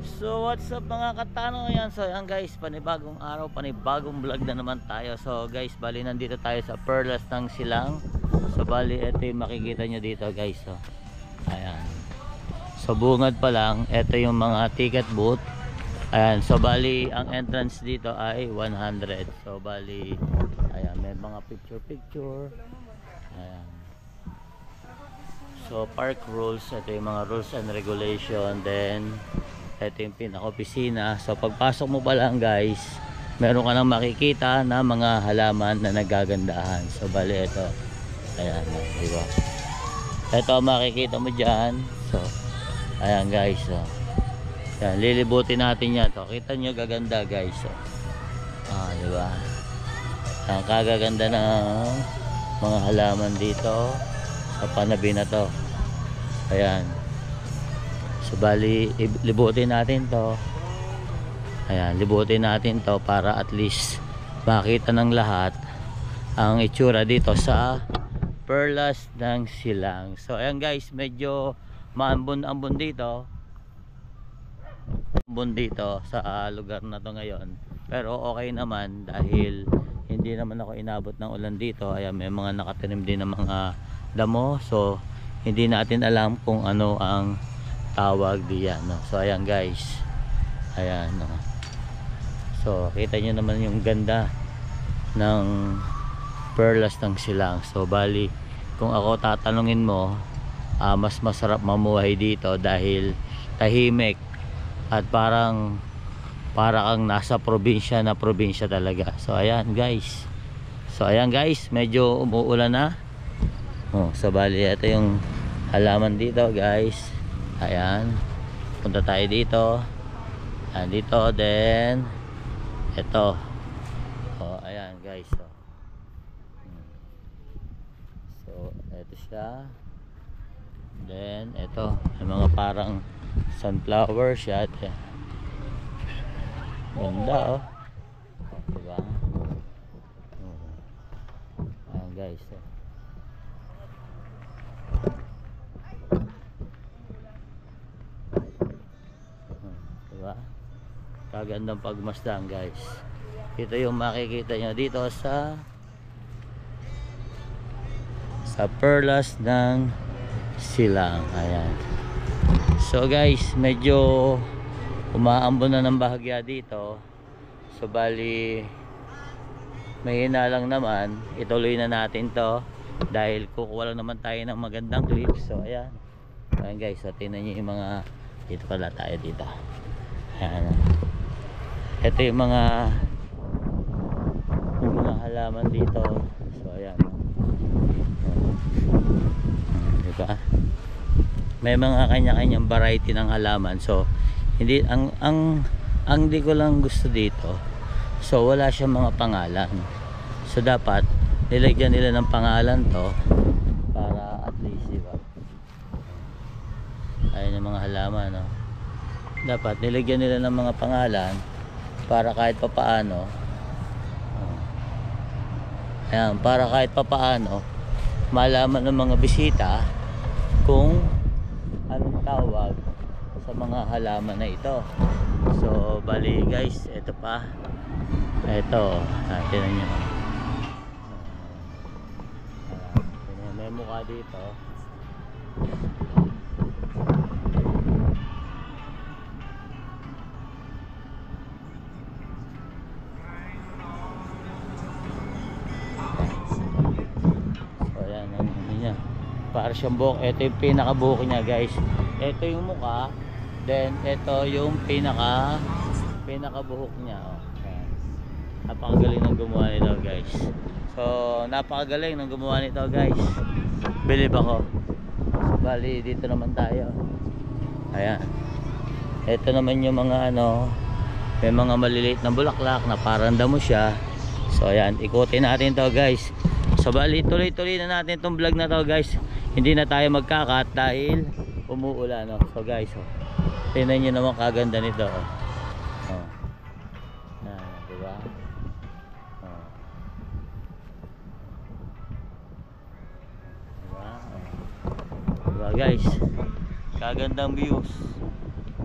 So what's up mga katano, yan. So yan guys, panibagong araw, panibagong vlog na naman tayo. So guys, bali nandito tayo sa Perlas ng Silang. So bali ito yung makikita nyo dito guys. So ayan, so bungad pa lang, ito yung mga ticket booth. Ayan, so bali ang entrance dito ay 100. So bali ayan, may mga picture. Ayan. So park rules, ito yung mga rules and regulation. Then ito yung pinaka-opisina. So pagpasok mo pa lang guys, meron ka nang makikita na mga halaman na nagagandahan. So bali ito, ayan, diba? Ito makikita mo dyan. So ayan guys, so yan, lilibutin natin yan. So kita nyo, gaganda guys. So diba, ang kagaganda ng mga halaman dito sa panabi na to. Ayan, so bali libutin natin to. Ayan, libutin natin to para at least makita ng lahat ang itsura dito sa Perlas ng Silang. So ayan guys, medyo maambon-ambon dito, ambon dito sa lugar na to ngayon, pero okay naman dahil hindi naman ako inabot ng ulan dito. Ayan, may mga nakatanim din ng mga damo. So hindi natin alam kung ano ang tawag diyan, no? So ayan guys, ayan, no? So kita nyo naman yung ganda ng Perlas ng Silang. So bali kung ako tatanungin mo, mas masarap mamuhay dito dahil tahimik at parang kang nasa probinsya na probinsya talaga. So ayan guys, medyo umuulan na. So bali ito yung halaman dito guys. Ayan, punta tayo dito. Ayan, dito then ito. Ayan guys. So ito siya. Then ito, may mga parang sunflower siya. Ganda diba? Ayan guys. Diba? Kagandang pagmasdan guys. Ito yung makikita nyo dito sa Perlas ng Silang. Ayan. So guys, medyo umaambon na ng bahagya dito. So bali may hina lang naman, ituloy na natin to dahil kukuha lang naman tayo ng magandang clips. So ayan, ayan guys, so tingnan nyo yung mga, dito pala tayo dito. Ayan, ito yung mga halaman dito. So ayan, diba, may mga kanya-kanyang variety ng halaman. So hindi, ang di ko lang gusto dito, so wala siyang mga pangalan. So dapat nilagyan nila ng pangalan to para at least, diba, ayun yung mga halaman, no? Dapat nilagyan nila ng mga pangalan para kahit papaano, ayan, para kahit papaano malaman ng mga bisita kung anong tawag sa mga halaman na ito. So bali guys, ito pa, ito tingnan nyo, may mukha dito. So ayan, niya, para siyang buhok. Ito yung pinakabuhok niya guys. Ito yung mukha, then ito yung pinakabuhok niya. Ayan. Napakagaling ng gumawa nito guys. So napakagaling ng gumawa nito guys, believe ako. So, bali dito naman tayo. Ayan, ito naman yung mga may mga maliliit na bulaklak na parang damo siya. So ayan, ikutin natin to guys. So bali tuloy-tuloy na natin tong vlog na to guys. Hindi na tayo magkakat dahil umuulan, no? So guys, tingnan nyo naman kaganda nito. Diba? Diba guys, kagandang views.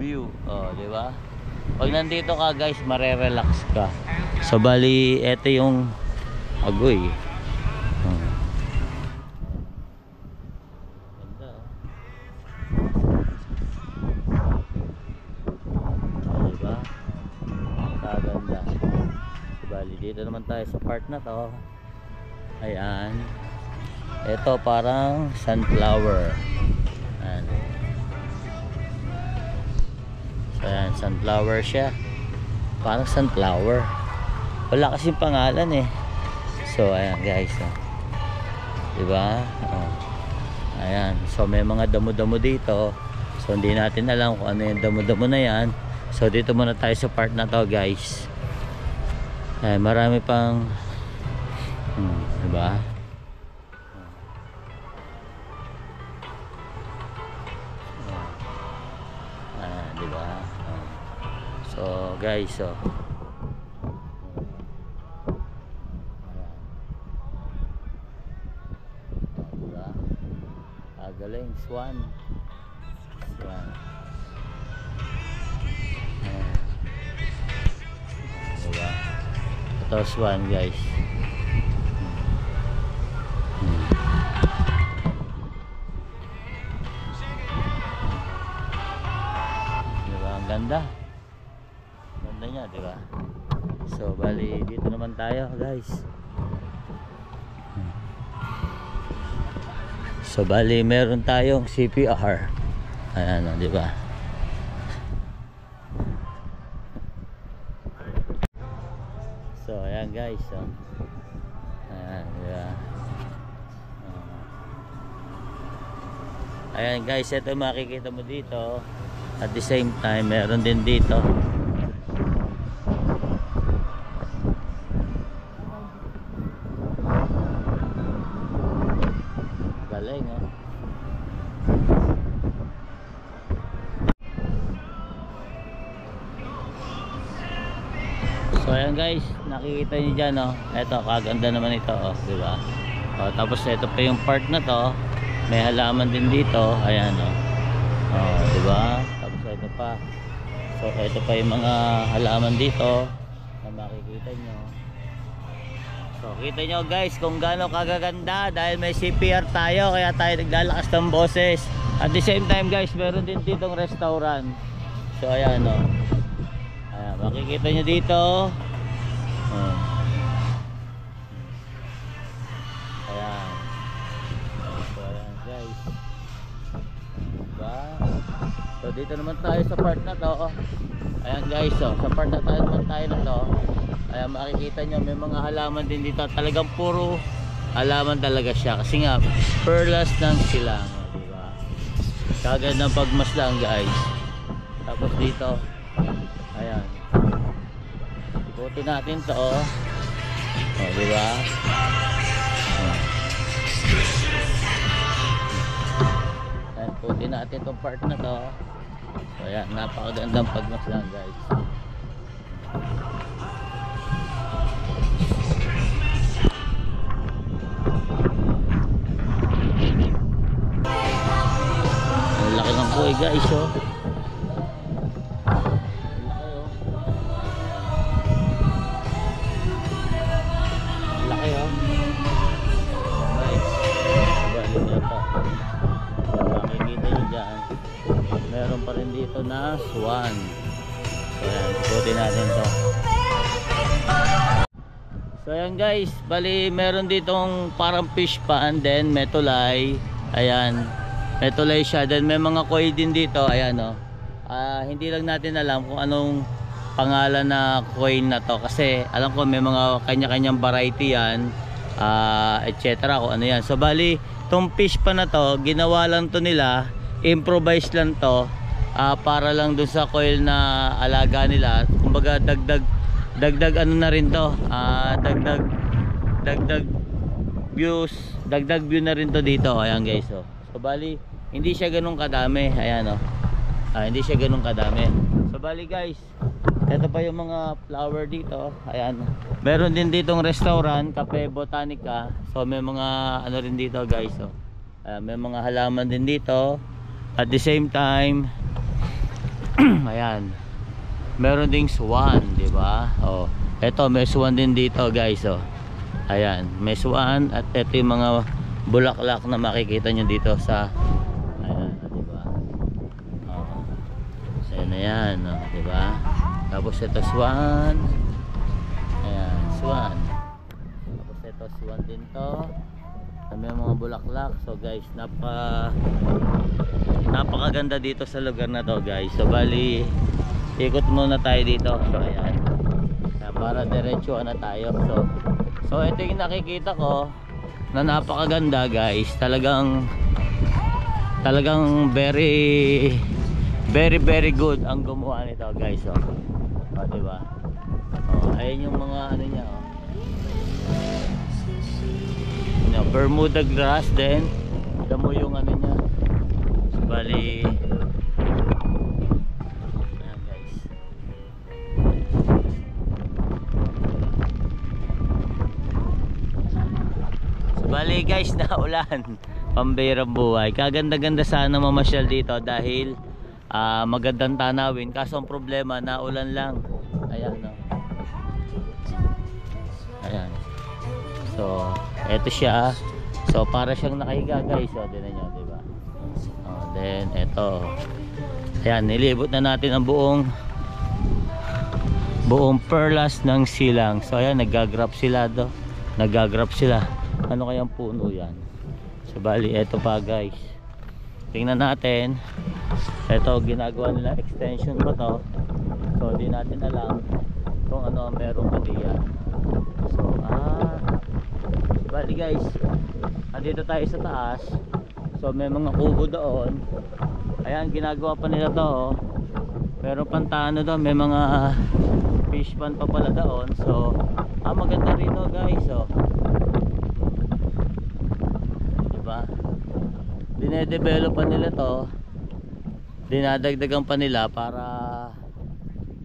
view. Oh, di ba? Pag nandito ka guys, marerelax ka. So bali, ito yung agoy. Ganda, oh. Di ba? Kaganda. So bali, dito naman tayo sa part na to. Ayan. Ito parang sunflower. Ayan. So ayan, sunflower siya. Parang sunflower. Wala kasing pangalan eh. So ayan guys, oh. Diba? Oh. Ayan. So may mga damo-damo dito. So hindi natin alam kung ano yung damo-damo na yan. So dito muna tayo sa part na to guys. Ayan, marami pang diba? Diba? So guys, so diba? Galing, swan. Diba? Ito swan guys. Ganda niya, di ba? So bali dito naman tayo guys. So bali meron tayong CPR. Ayan, di ba? So ayan guys, so ayan, di ba? Ayan guys, ito makikita mo dito. At the same time, meron din dito. Galing, oh. So ayan guys, nakikita niyo dyan, oh. Ito, kaganda naman ito, oh, diba? Oh, tapos ito pa yung part na to. May halaman din dito. Ayan, oh. Oh, diba? Ito pa. So ito pa yung mga halaman dito na makikita nyo. So kita nyo guys kung gaano kagaganda dahil may CPR tayo, kaya tayo naglalakas ng boses. At the same time guys, meron din ditong restaurant. So ayan, o. Ayan, makikita nyo dito. Ayan. So ayan guys. Diba? So dito naman tayo sa part na to. Ayan guys, so sa part na tayo naman tayo na to. Ayan, makikita nyo may mga halaman din dito. Talagang puro halaman talaga siya. Kasi nga, perlas ng silang, diba? Kagad ng pagmaslang guys. Tapos dito, ayan, ikutin natin to, oh. Oh, diba? Ayan, ikutin natin tong part na to. So ayan, napakagandang pagmaslang guys. Ang laki ng kuy guys, oh. Ang laki, oh. Guys, galing yata. So makikita nyo dyan, meron pa rin dito na swan. So ayan, ikutin natin to. So ayan guys, bali meron ditong parang fish pond, then may tulay. Ayan, may tulay siya, then may mga koi din dito. Ayan, oh. Hindi lang natin alam kung anong pangalan na coin na to, kasi alam ko may mga kanya-kanyang variety yan, etc. kung ano yan. So bali, tong fish pa na to, ginawa lang to nila, improvise lang to, para lang dun sa coil na alaga nila. Kumbaga dagdag ano na rin to, dagdag view na rin to dito. Ayan guys, oh. So bali hindi siya ganun kadami. Ayan, oh. Hindi siya ganun kadami. So bali guys, ito pa yung mga flower dito. Ayan, meron din ditong restaurant, Cafe Botanica. So may mga ano rin dito guys, oh. May mga halaman din dito. At the same time, Ayan. Meron ding swan, di ba? Oh. Ito, may swan din dito, guys, oh. Ayan, may swan at ito yung mga bulaklak na makikita nyo dito sa ayan, di ba? Oh. So, ayan, oh, di ba? Tapos ito swan. Ayan, swan. Tapos ito swan din to. May mga bulaklak. So guys, napakaganda dito sa lugar na to, guys. So bali, ikot muna tayo dito. So ayan, para diretso na tayo. So ito yung nakikita ko na napakaganda, guys. Talagang very good ang gumawa nito, guys. Oh, diba? Oh, ayun yung mga ano niya, oh. Bermuda grass din. Alam mo yung ano niya. So, bali, ayan, guys. So, bali, guys, naulan. Pambirang buhay. Kaganda-ganda sana mamasyal dito dahil magandang tanawin. Kaso ang problema, naulan lang. Ayan, no? Ayan. So, eto siya. So, para siyang nakahiga, guys. So, tinan nyo, diba? Oh, then, eto. Ayan, nilibot na natin ang buong perlas ng silang. So, ayan, nagagrap sila do. Nagagrap sila. Ano kayang puno yan? So, bali, eto pa, guys. Tingnan natin. Eto, ginagawa nila extension pa to. So, di natin alam kung ano meron pa diyan. So, bali, guys, andito tayo sa taas. So may mga kubo doon. Ayan, ginagawa pa nila to, oh. Meron pantano doon, may mga fish pond pa pala doon. So maganda rito, guys, oh. Diba? Dinedevelop pa nila to. Dinadagdagan pa nila para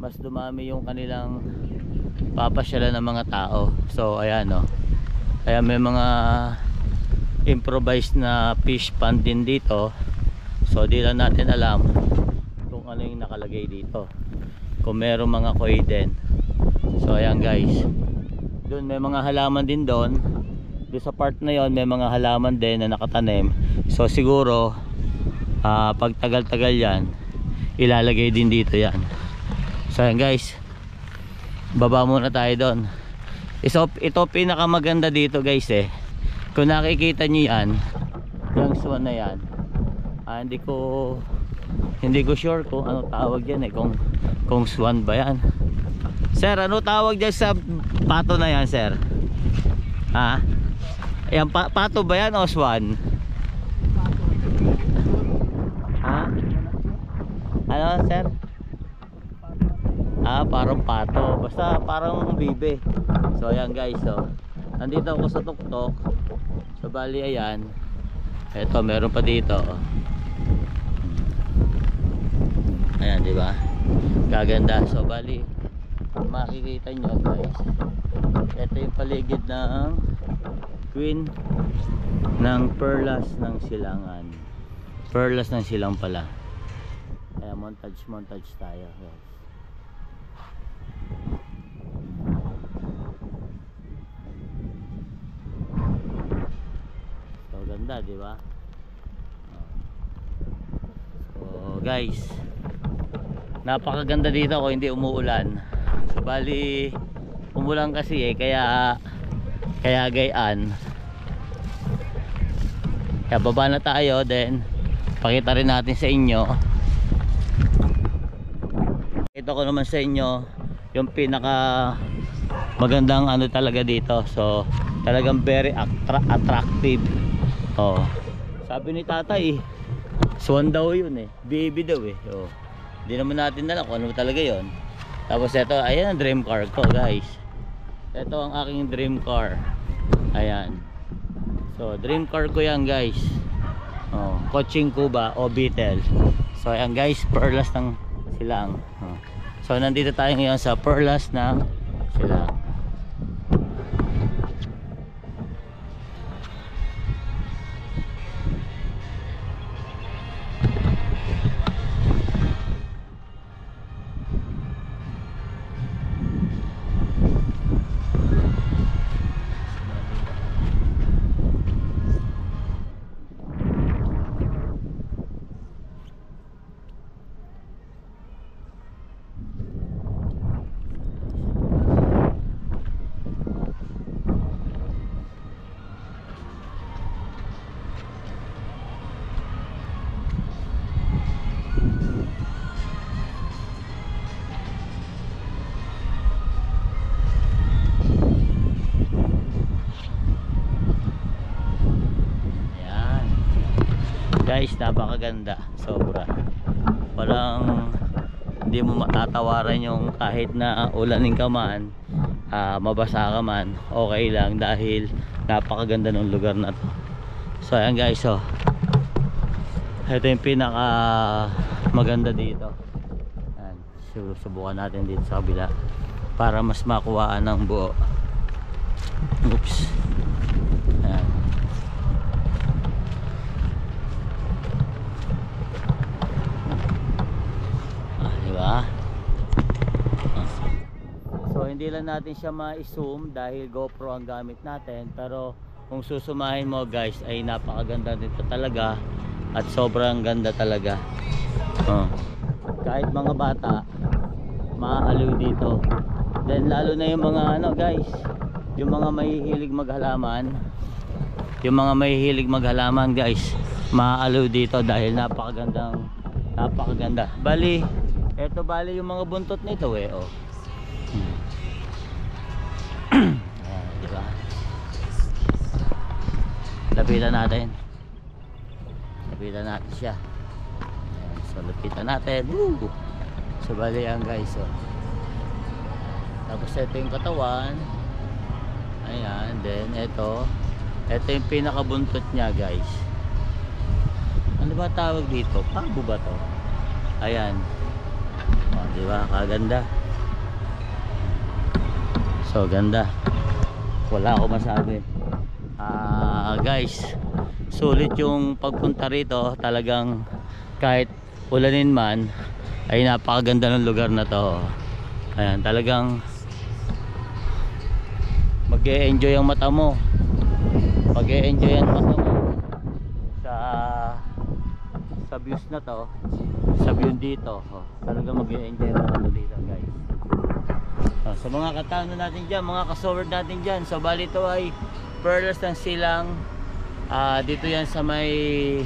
mas dumami yung kanilang papasyalan ng mga tao. So ayan, oh. Kaya may mga improvised na fish pond din dito. So di lang natin alam kung ano yung nakalagay dito, kung meron mga koi din. So ayan, guys, doon may mga halaman din doon. Doon sa part na yon may mga halaman din na nakatanim. So siguro pag tagal-tagal yan, ilalagay din dito yan. So ayan, guys, baba muna tayo doon. Ito pinakamaganda dito, guys, eh. Kung nakikita nyo yan, yung swan na yan, hindi ko sure kung ano tawag yan, eh, kung swan ba yan. Sir, ano tawag dyan sa pato na yan, sir? Yan, pato ba yan o swan? Ano, sir? Parang pato. Basta parang bibe. So ayan, guys, so nandito ako sa tuktok. So bali, ayan. Eto, meron pa dito, oh. Ayan, di ba? Gaganda. So bali, makikita nyo, guys, ito yung paligid ng queen ng perlas ng silangan. Perlas ng silang pala. Kaya montage tayo, guys. So ganda, di ba? So guys, napakaganda dito kung hindi umuulan. So bali, umulan kasi, eh, kaya gayaan. Kaya baba na tayo, then pakita rin natin sa inyo. Ito ko naman sa inyo yung pinaka magandang ano talaga dito. So talagang very attractive. Oh, sabi ni tatay, swan daw yun, eh, baby daw, eh. Oh, hindi naman natin alam kung ano talaga yon. Tapos ito, ayan ang dream car ko, guys. Ito ang aking dream car. Ayan. So dream car ko yan, guys. Oh, Coaching Cuba o Beetle. So ayan, guys, perlas ng silang. Oh. So nandito tayo ngayon sa perlas ng silang. guys, napakaganda, sobra. Walang, hindi mo matatawaran yung kahit na ulanin ka man, mabasa ka man, okay lang dahil napakaganda ng lugar na to. So ayan guys, so ito yung pinaka maganda dito. Ayan, subukan natin dito sa kabila para mas makuhaan ng buo. Oops. Ayan. Diba? So hindi lang natin siya ma-zoom dahil GoPro ang gamit natin, pero kung susumahin mo guys ay napakaganda dito talaga at sobrang ganda talaga. Kahit mga bata maaaliw dito. Then lalo na yung mga ano guys, yung mga mahihilig maghalaman, yung mga mahihilig maghalaman guys, maaaliw dito dahil napakaganda. Bali yung mga buntot nito oh. Diba? Lapitan natin siya. So lapitan natin. Woo! So bali yan guys oh. Tapos ito yung katawan. Ayan. Then ito yung pinakabuntot niya guys. Ano ba tawag dito? Pabo ba to? Ayan. Oh, diba? Kaganda. So ganda. Wala ako masabi. Guys, sulit yung pagpunta rito. Talagang kahit ulanin man ay napakaganda ng lugar na to. Ayan, talagang mag-e-enjoy ang mata mo. Mag-e-enjoy ang mata mo sa views na to, sa view dito. Talagang mag-e-enjoy ang mata mo dito guys. Sa mga katano natin dyan, mga kasoward natin dyan, so bali ito ay Perlas ng Silang. Dito yan sa may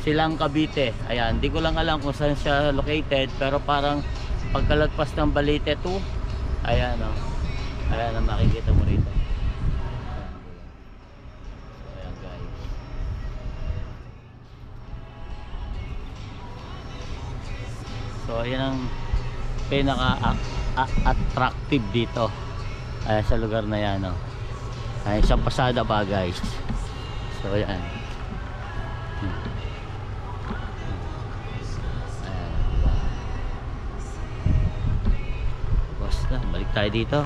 Silang Cavite. Ayan, di ko lang alam kung saan siya located, pero parang pagkalagpas ng Balite 2. Ayan o, ayan ang makikita mo rito. Ayan guys. So ayan ang pinaka-attractive dito sa lugar na yan oh. Ay, isang pasada pa guys. So ayan. Basta balik tayo dito.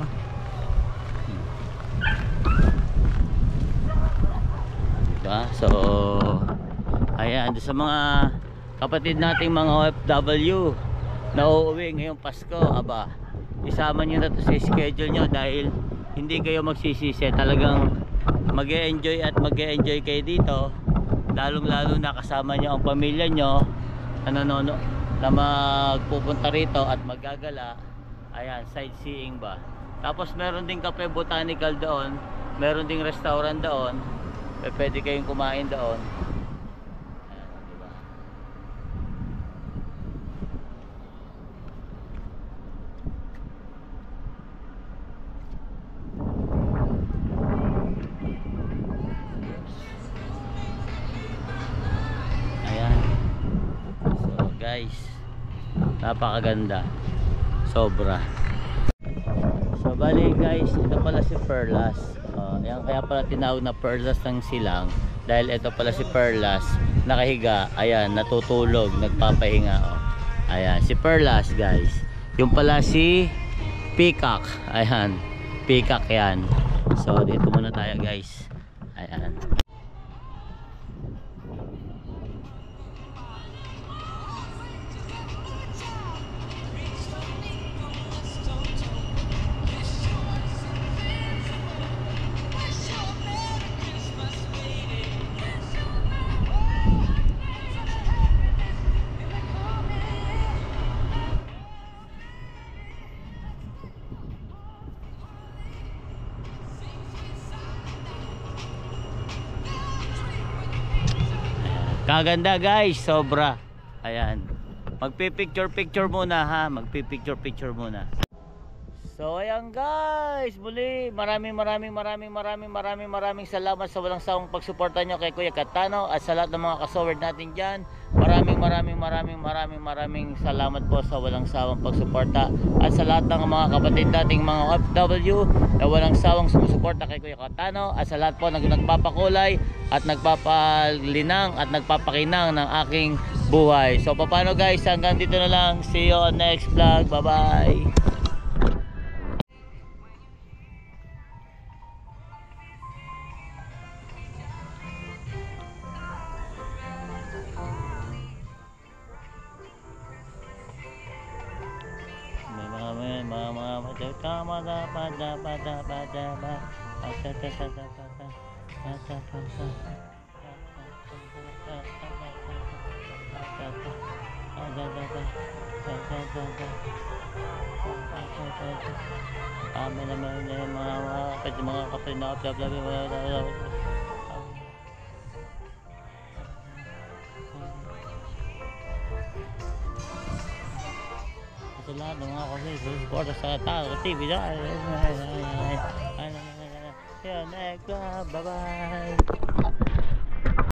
Diba? So ayan, sa mga kapatid nating mga OFW na uuwi ngayong Pasko, aba, isama nyo na to sa schedule nyo dahil hindi kayo magsisisi. Talagang mag-e-enjoy at mag-e-enjoy kayo dito, lalong lalo na kasama nyo ang pamilya nyo na magpupunta rito at maggagala. Ayan, sightseeing ba. Tapos meron ding Cafe Botanical doon, meron ding restaurant doon, pwede kayong kumain doon. Guys, napakaganda, sobra. So bali guys, ito pala si Perlas. Yan, kaya pala tinawag na Perlas ng Silang dahil ito pala si Perlas nakahiga, ayan, natutulog, nagpapahinga oh. Ayan, si Perlas guys. Yung pala si Peacock, ayan, Peacock yan. So dito muna tayo guys. Ayan. Kaganda guys, sobra. Ayan. Magpi-picture muna ha, magpi-picture muna. So ayan guys, muli maraming salamat sa walang sawang pagsuporta nyo kay Kuya Katano at sa lahat ng mga kasoward natin dyan. Maraming salamat po sa walang sawang pagsuporta at sa lahat ng mga kapatid nating mga OFW na walang sawang sumusuporta kay Kuya Katano at sa lahat po na nagpapakulay at nagpapalinang at nagpapakinang ng aking buhay. So paano guys, hanggang dito na lang. See you on next vlog. Bye bye. Mga kapatid na sa lahat ng mga kapatid sa Tao TV dahil next bye bye.